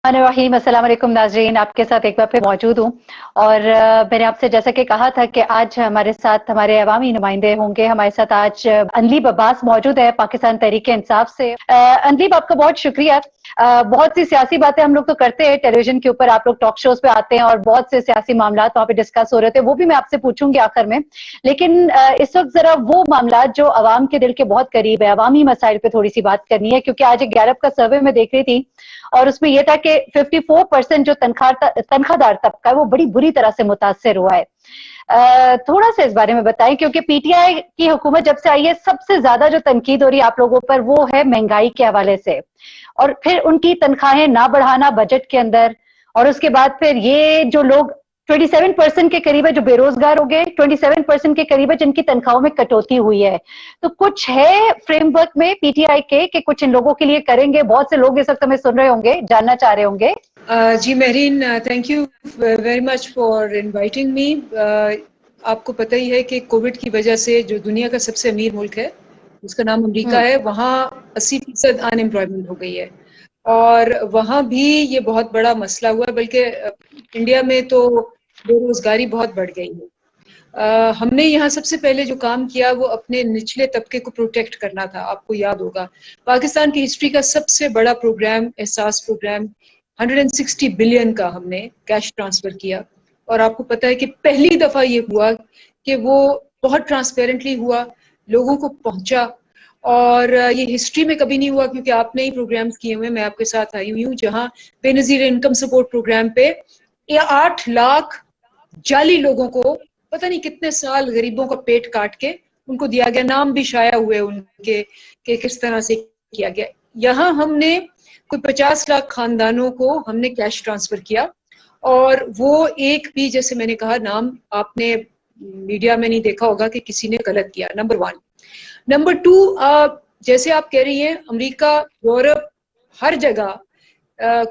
रहीम अस्सलाम वालेकुम नाजरीन, आपके साथ एक बार फिर मौजूद हूँ। और मैंने आपसे जैसा कि कहा था कि आज हमारे साथ हमारे अवामी नुमाइंदे होंगे। हमारे साथ आज अनलीब अब्बास मौजूद है पाकिस्तान तहरीक इंसाफ से। अनलीब, आपका बहुत शुक्रिया। बहुत सी सियासी बातें हम लोग तो करते हैं टेलीविजन के ऊपर, आप लोग टॉक शोज पे आते हैं और बहुत से सियासी मामला वहाँ पे डिस्कस हो रहे थे, वो भी मैं आपसे पूछूंगी आखिर में। लेकिन इस वक्त जरा वो मामला जो अवाम के दिल के बहुत करीब है, अवामी मसाइल पे थोड़ी सी बात करनी है, क्योंकि आज एक गैरब का सर्वे में देख रही थी और उसमें यह था कि 54% जो तनख्वाहदार तबका है वो बड़ी बुरी तरह से मुतासर हुआ है। थोड़ा सा इस बारे में बताएं, क्योंकि पीटीआई की हुकूमत जब से आई है सबसे ज्यादा जो तनकीद हो रही है आप लोगों पर वो है महंगाई के हवाले से, और फिर उनकी तनख्वाहें ना बढ़ाना बजट के अंदर, और उसके बाद फिर ये जो लोग 27% के करीब है जो बेरोजगार हो गए, 27% के करीब है जिनकी तनख्वाहों में कटौती हुई है। तो कुछ है फ्रेमवर्क में पीटीआई के कि कुछ इन लोगों के लिए करेंगे? बहुत से लोग इस वक्त हमें सुन रहे होंगे, जानना चाह रहे होंगे। जी Mehreen, thank you very much for inviting me. आपको पता ही है कि कोविड की वजह से जो दुनिया का सबसे अमीर मुल्क है उसका नाम अमेरिका है, वहाँ 80% अनएम्प्लॉयमेंट हो गई है और वहाँ भी ये बहुत बड़ा मसला हुआ, बल्कि इंडिया में तो बेरोजगारी बहुत बढ़ गई है। हमने यहाँ सबसे पहले जो काम किया वो अपने निचले तबके को प्रोटेक्ट करना था। आपको याद होगा पाकिस्तान की हिस्ट्री का सबसे बड़ा प्रोग्राम एहसास प्रोग्राम 160 बिलियन का हमने कैश ट्रांसफर किया, और आपको पता है कि पहली दफा ये हुआ कि वो बहुत ट्रांसपेरेंटली हुआ, लोगों को पहुंचा, और ये हिस्ट्री में कभी नहीं हुआ क्योंकि आपने ही प्रोग्राम्स किए हुए, मैं आपके साथ आई हुई हूँ, जहाँ बेनजीर इनकम सपोर्ट प्रोग्राम पे 8 लाख जाली लोगों को पता नहीं कितने साल गरीबों का पेट काट के उनको दिया गया, नाम भी शाया हुए उनके कि किस तरह से किया गया। यहाँ हमने कोई 50 लाख खानदानों को हमने कैश ट्रांसफर किया, और वो एक भी, जैसे मैंने कहा, नाम आपने मीडिया में नहीं देखा होगा कि किसी ने गलत किया। नंबर 1। नंबर 2, जैसे आप कह रही हैं, अमेरिका, यूरोप, हर जगह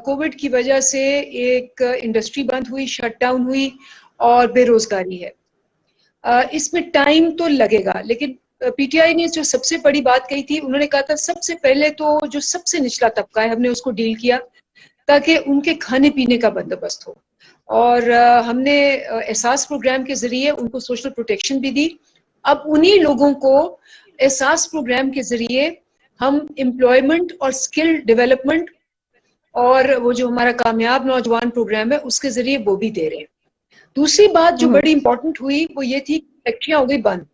कोविड की वजह से एक इंडस्ट्री बंद हुई, शटडाउन हुई और बेरोजगारी है। इसमें टाइम तो लगेगा, लेकिन पीटीआई ने जो सबसे बड़ी बात कही थी, उन्होंने कहा था सबसे पहले तो जो सबसे निचला तबका है हमने उसको डील किया ताकि उनके खाने पीने का बंदोबस्त हो, और हमने एहसास प्रोग्राम के जरिए उनको सोशल प्रोटेक्शन भी दी। अब उन्हीं लोगों को एहसास प्रोग्राम के जरिए हम एम्प्लॉयमेंट और स्किल डेवलपमेंट और वो जो हमारा कामयाब नौजवान प्रोग्राम है उसके जरिए वो भी दे रहे हैं। दूसरी बात जो बड़ी इंपॉर्टेंट हुई वो ये थी, फैक्ट्रियां हो गई बंद,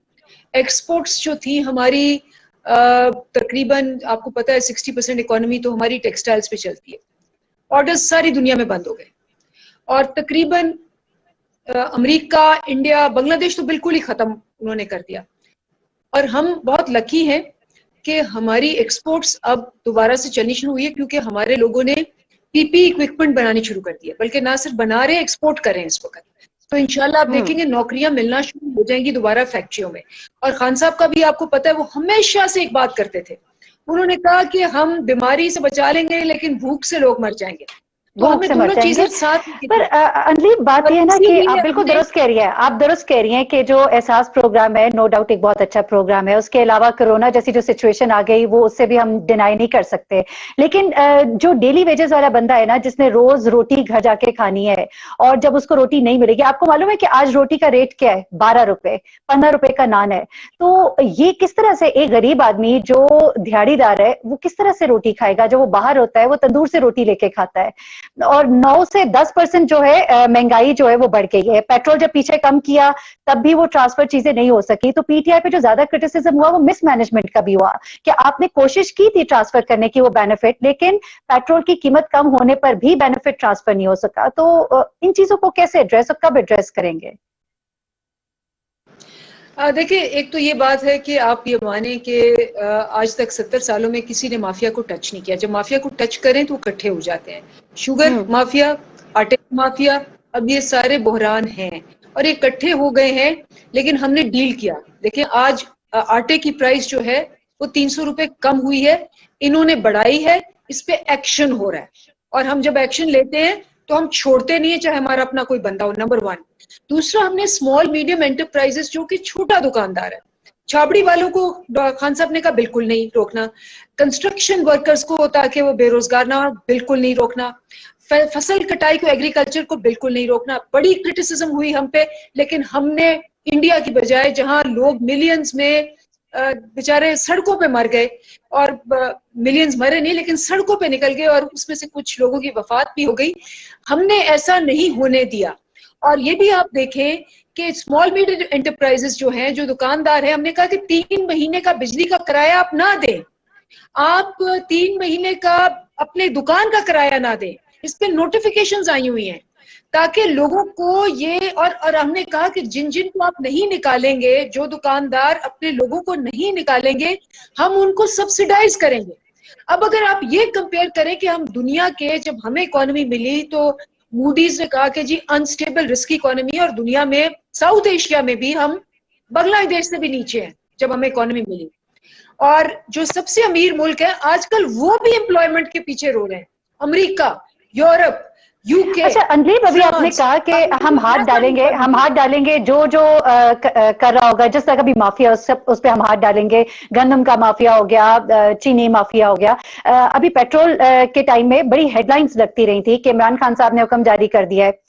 एक्सपोर्ट्स जो थी हमारी, तकरीबन आपको पता है 60% इकोनॉमी तो हमारी टेक्सटाइल्स पे चलती है, ऑर्डर्स सारी दुनिया में बंद हो गए, और तकरीबन अमेरिका, इंडिया, बांग्लादेश तो बिल्कुल ही खत्म उन्होंने कर दिया। और हम बहुत लकी हैं कि हमारी एक्सपोर्ट्स अब दोबारा से चलनी शुरू हुई है, क्योंकि हमारे लोगों ने पीपी इक्विपमेंट बनानी शुरू कर दी है, बल्कि ना सिर्फ बना रहे हैं, एक्सपोर्ट कर रहे हैं इस वक्त। तो इंशाल्लाह आप देखेंगे नौकरियां मिलना शुरू हो जाएंगी दोबारा फैक्ट्रियों में। और खान साहब का भी आपको पता है, वो हमेशा से एक बात करते थे, उन्होंने कहा कि हम बीमारी से बचा लेंगे लेकिन भूख से लोग मर जाएंगे, तो हमें दोनों चीजें साथ। पर अनलीब बात यह है ना कि आप बिल्कुल दुरुस्त कह रही हैं, आप दुरुस्त कह रही हैं कि जो एहसास प्रोग्राम है नो डाउट एक बहुत अच्छा प्रोग्राम है, उसके अलावा कोरोना जैसी जो सिचुएशन आ गई वो उससे भी हम डिनाई नहीं कर सकते। लेकिन जो डेली वेजेस वाला बंदा है ना, जिसने रोज रोटी घर जाके खानी है, और जब उसको रोटी नहीं मिलेगी, आपको मालूम है कि आज रोटी का रेट क्या है? 12 रुपए, 15 रुपए का नान है। तो ये किस तरह से एक गरीब आदमी जो दिहाड़ीदार है वो किस तरह से रोटी खाएगा? जो वो बाहर होता है वो तंदूर से रोटी लेके खाता है, और 9 से 10% जो है महंगाई जो है वो बढ़ गई है। पेट्रोल जब पीछे कम किया तब भी वो ट्रांसफर चीजें नहीं हो सकी। तो पीटीआई पे जो ज्यादा क्रिटिसिज्म हुआ वो मिसमैनेजमेंट का भी हुआ कि आपने कोशिश की थी ट्रांसफर करने की वो बेनिफिट, लेकिन पेट्रोल की कीमत कम होने पर भी बेनिफिट ट्रांसफर नहीं हो सका। तो इन चीजों को कैसे एड्रेस और कब एड्रेस करेंगे? देखिए, एक तो ये बात है कि आप ये माने कि आज तक 70 सालों में किसी ने माफिया को टच नहीं किया। जब माफिया को टच करें तो इकट्ठे हो जाते हैं। शुगर माफिया, आटे माफिया, अब ये सारे बहरान हैं और ये इकट्ठे हो गए हैं, लेकिन हमने डील किया। देखिए, आज आटे की प्राइस जो है वो 300 रुपए कम हुई है, इन्होंने बढ़ाई है, इस पे एक्शन हो रहा है, और हम जब एक्शन लेते हैं तो हम छोड़ते नहीं है, चाहे हमारा अपना कोई बंदा हो। नंबर 1। दूसरा, हमने स्मॉल मीडियम एंटरप्राइजेस जो कि छोटा दुकानदार है, छाबड़ी वालों को खान साहब ने कहा बिल्कुल नहीं रोकना, कंस्ट्रक्शन वर्कर्स को ताकि वो बेरोजगार ना हो बिल्कुल नहीं रोकना, फसल कटाई को, एग्रीकल्चर को बिल्कुल नहीं रोकना। बड़ी क्रिटिसिज्म हुई हम पे, लेकिन हमने इंडिया की बजाय, जहां लोग मिलियंस में बेचारे सड़कों पे मर गए, और मिलियंस मरे नहीं लेकिन सड़कों पे निकल गए, और उसमें से कुछ लोगों की वफात भी हो गई, हमने ऐसा नहीं होने दिया। और ये भी आप देखें कि स्मॉल मीडियम एंटरप्राइजेस जो हैं, जो दुकानदार हैं, हमने कहा कि 3 महीने का बिजली का किराया आप ना दें, आप 3 महीने का अपने दुकान का किराया ना दें। इस पे नोटिफिकेशंस आई हुई हैं, ताकि लोगों को ये, और हमने कहा कि जिन जिन को आप नहीं निकालेंगे, जो दुकानदार अपने लोगों को नहीं निकालेंगे, हम उनको सब्सिडाइज करेंगे। अब अगर आप ये कंपेयर करें कि हम दुनिया के, जब हमें इकोनॉमी मिली तो मूडीज ने कहा कि जी अनस्टेबल रिस्क इकोनॉमी, और दुनिया में, साउथ एशिया में भी हम बांग्लादेश से भी नीचे हैं जब हमें इकोनॉमी मिली। और जो सबसे अमीर मुल्क है आजकल, वो भी एम्प्लॉयमेंट के पीछे रो रहे हैं, अमेरिका, यूरोप, यूके। अच्छा अंदलीब, अभी आपने कहा कि हम हाथ डालेंगे जो जो कर रहा होगा, जिस तरह का भी माफिया उस पे हम हाथ डालेंगे। गंदम का माफिया हो गया, चीनी माफिया हो गया। अभी पेट्रोल के टाइम में बड़ी हेडलाइंस लगती रही थी कि इमरान खान साहब ने हुक्म जारी कर दिया है,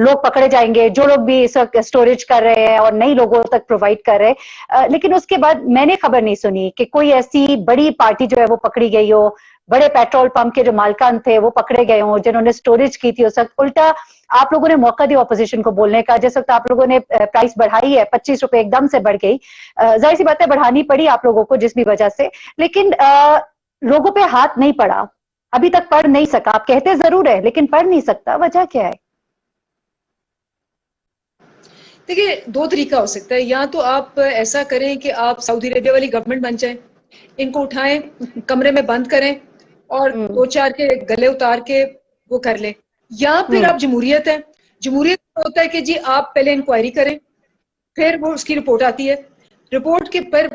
लोग पकड़े जाएंगे जो लोग भी इस वक्त स्टोरेज कर रहे हैं और नई लोगों तक प्रोवाइड कर रहे हैं। लेकिन उसके बाद मैंने खबर नहीं सुनी कि कोई ऐसी बड़ी पार्टी जो है वो पकड़ी गई हो, बड़े पेट्रोल पंप के जो मालकान थे वो पकड़े गए हों, जिन्होंने स्टोरेज की थी उस वक्त। उल्टा आप लोगों ने मौका दिया ऑपोजिशन को बोलने का। जिस वक्त आप लोगों ने प्राइस बढ़ाई है, 25 रुपए एकदम से बढ़ गई, जाहिर सी बात है बढ़ानी पड़ी आप लोगों को जिस भी वजह से, लेकिन लोगों पे हाथ नहीं पड़ा, अभी तक पढ़ नहीं सका। आप कहते जरूर है लेकिन पढ़ नहीं सकता, वजह क्या है? देखिए, 2 तरीका हो सकता है। या तो आप ऐसा करें कि आप सऊदी अरेबिया वाली गवर्नमेंट बन जाएं, इनको उठाएं, कमरे में बंद करें और 2-4 के गले उतार के वो कर लें। या फिर आप जमहूरियत है, जमहूरियत होता है कि जी आप पहले इंक्वायरी करें, फिर वो उसकी रिपोर्ट आती है। रिपोर्ट के पर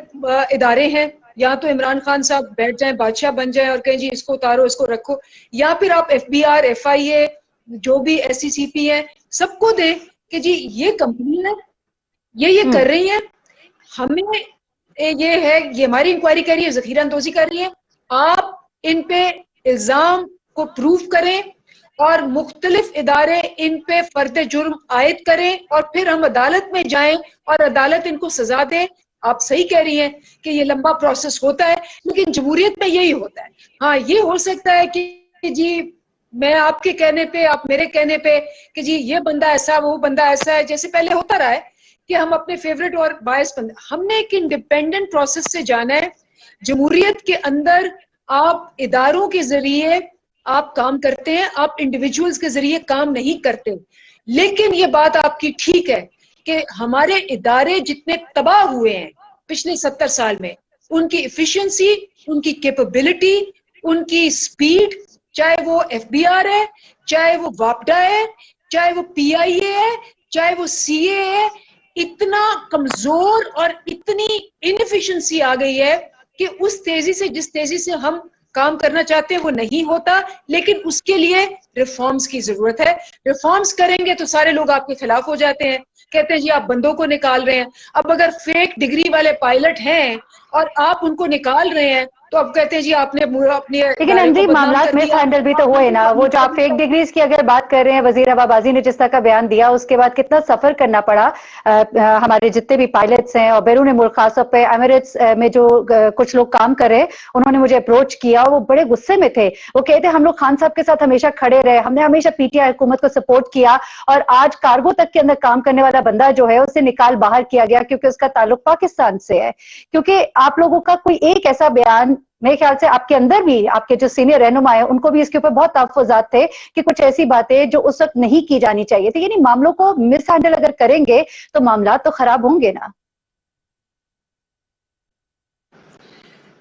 इदारे हैं, या तो इमरान खान साहब बैठ जाएं, बादशाह बन जाएं और कहें जी इसको उतारो, इसको रखो। या फिर आप FBI, FIA, जो भी SCCP है, सबको दें कि जी ये कंपनी है, ये कर रही है, हमें ये है, ये हमारी इंक्वायरी कर रही है, जखीरा अंदोजी कर रही है, आप इन पे इल्जाम को प्रूव करें और मुख्तलिफ इदारे इन पे फर्द जुर्म आयद करें, और फिर हम अदालत में जाएं और अदालत इनको सजा दे। आप सही कह रही हैं कि ये लंबा प्रोसेस होता है, लेकिन जमहूरियत में यही होता है। हाँ, ये हो सकता है कि जी मैं आपके कहने पे, आप मेरे कहने पे कि जी ये बंदा ऐसा, वो बंदा ऐसा है, जैसे पहले होता रहा है कि हम अपने फेवरेट और बायस बंदे। हमने एक इंडिपेंडेंट प्रोसेस से जाना है। जमहूरियत के अंदर आप इदारों के जरिए आप काम करते हैं, आप इंडिविजुअल्स के जरिए काम नहीं करते। लेकिन ये बात आपकी ठीक है कि हमारे इदारे जितने तबाह हुए हैं पिछले 70 साल में, उनकी इफिशिएंसी, उनकी कैपेबिलिटी, उनकी स्पीड, चाहे वो FBI है, चाहे वो वापडा है, चाहे वो PIA है, चाहे वो CA है, इतना कमजोर और इतनी इनएफिशिएंसी आ गई है कि उस तेजी से, जिस तेजी से हम काम करना चाहते हैं वो नहीं होता। लेकिन उसके लिए रिफॉर्म्स की जरूरत है। रिफॉर्म्स करेंगे तो सारे लोग आपके खिलाफ हो जाते हैं, कहते हैं जी आप बंदों को निकाल रहे हैं। अब अगर फेक डिग्री वाले पायलट हैं और आप उनको निकाल रहे हैं, तो अब कहते हैं जी आपने अपने, लेकिन अंजीब मामलात मिस हैंडल भी तो हुए ना। वो जो आप फेक डिग्रीज की अगर बात कर रहे हैं, वजीर हवाबाजी ने जिस तरह का बयान दिया, उसके बाद कितना सफर करना पड़ा हमारे जितने भी पायलट्स हैं और बैरून मुल्क, खासतौर पे एमिरेट्स में जो कुछ लोग काम कर रहे हैं, उन्होंने मुझे अप्रोच किया। वो बड़े गुस्से में थे। वो कहते हम लोग खान साहब के साथ हमेशा खड़े रहे, हमने हमेशा PTI हुकूमत को सपोर्ट किया, और आज कार्गो तक के अंदर काम करने वाला बंदा जो है उसे निकाल बाहर किया गया क्योंकि उसका ताल्लुक पाकिस्तान से है। क्योंकि आप लोगों का कोई एक ऐसा बयान, मेरे ख्याल से आपके अंदर भी, आपके जो सीनियर रहनुमा है उनको भी इसके ऊपर बहुत तहफ़्फ़ुज़ात थे कि कुछ ऐसी बातें जो उस वक्त नहीं की जानी चाहिए थी। यानी मामलों को मिस हैंडल अगर करेंगे तो मामला तो खराब होंगे ना।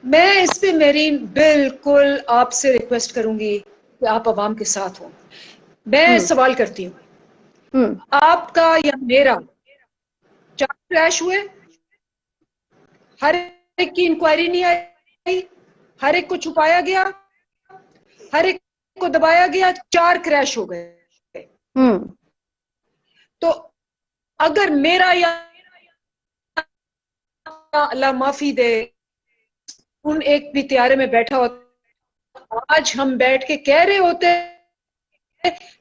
मैं इस पे मेरी बिल्कुल आपसे रिक्वेस्ट करूंगी कि आप अवाम के साथ हो। मैं सवाल करती हूँ, आपका या मेरा 4 क्रैश हुए, हर एक की इंक्वायरी नहीं आई, हर एक को छुपाया गया, हर एक को दबाया गया, 4 क्रैश हो गए। तो अगर मेरा या अल्लाह माफी दे उन एक भी त्यारे में बैठा होता, आज हम बैठ के कह रहे होते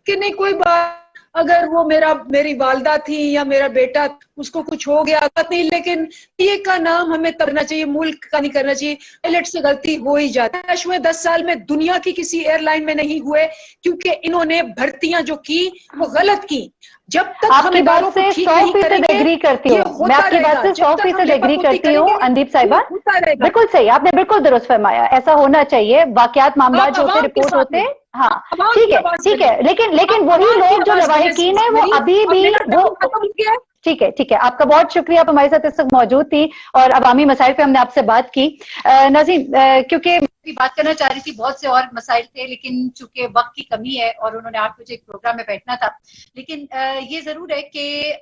कि नहीं कोई बात, अगर वो मेरी वालदा थी या मेरा बेटा, उसको कुछ हो गया बात नहीं, लेकिन ये का नाम हमें करना चाहिए, मुल्क का नहीं करना चाहिए। पायलट से गलती हो ही जाती है। हुए 10 साल में दुनिया की किसी एयरलाइन में नहीं हुए, क्योंकि इन्होंने भर्तियां जो की वो गलत की। जब तक आपकी हम बात इदारों को से ठीक नहीं 100% करेंगे एग्री करती ये हूँ। मैं होता आपकी बात रहेगा। से जब तक हम 100% एग्री लेपापोती करती हूँ करेंगे अंदीप ये साहिबा। होता रहेगा। बिल्कुल सही, आपने बिल्कुल दुरुस्त फरमाया, ऐसा होना चाहिए। वाकयात मामला आप जो होते आवाम के रिपोर्ट साथ होते हैं, हाँ आवाम ठीक की है, आवाज ठीक बनिए, है, लेकिन आप वही आवाम की लोग जो आवाज बने। लवाहिकीन है वो मेरी अभी अब भी मेरा वो टाइम खत्म हो गया है। ठीक है, ठीक है, आपका बहुत शुक्रिया, आप हमारे साथ इस वक्त मौजूद थी और अवामी मसाइल पे हमने आपसे बात की। नाज़रीन, क्योंकि मैं बात करना चाह रही थी, बहुत से और मसाइल थे, लेकिन चूंकि वक्त की कमी है और उन्होंने 8 बजे एक प्रोग्राम में बैठना था, लेकिन ये जरूर है कि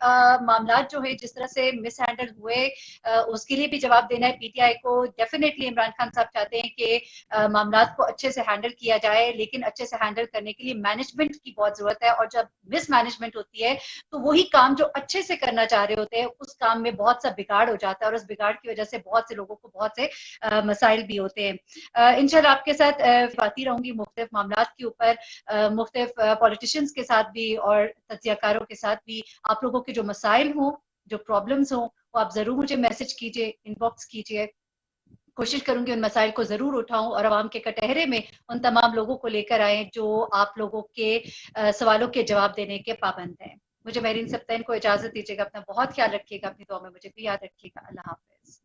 मामला जो है जिस तरह से मिस हैंडल हुए उसके लिए भी जवाब देना है पीटीआई को। डेफिनेटली इमरान खान साहब चाहते हैं कि मामला को अच्छे से हैंडल किया जाए, लेकिन अच्छे से हैंडल करने के लिए मैनेजमेंट की बहुत जरूरत है, और जब मिस मैनेजमेंट होती है तो वही काम जो अच्छे से करना चाह रहे होते हैं उस काम में बहुत सा बिगाड़ हो जाता है, और उस बिगाड़ की वजह से बहुत से लोगों को बहुत से मसाइल भी होते हैं। इंशाल्लाह आपके साथ बाती रहूंगी मुख्तलिफ मामला के ऊपर, मुख्तलिफ पॉलिटिशियंस के साथ भी और तज्जियाकारों के साथ भी। आप लोगों के जो मसाइल हों, जो प्रॉब्लम्स हों, वो आप जरूर मुझे मैसेज कीजिए, इनबॉक्स कीजिए। कोशिश करूंगी उन मसाइल को जरूर उठाऊं और आवाम के कटहरे में उन तमाम लोगों को लेकर आए जो आप लोगों के सवालों के जवाब देने के पाबंद हैं। मुझे मेहरीन सप्तान को इजाजत दीजिएगा, अपना बहुत ख्याल रखिएगा, अपनी दुआ में मुझे भी याद रखिएगा। अल्लाह हाफिज।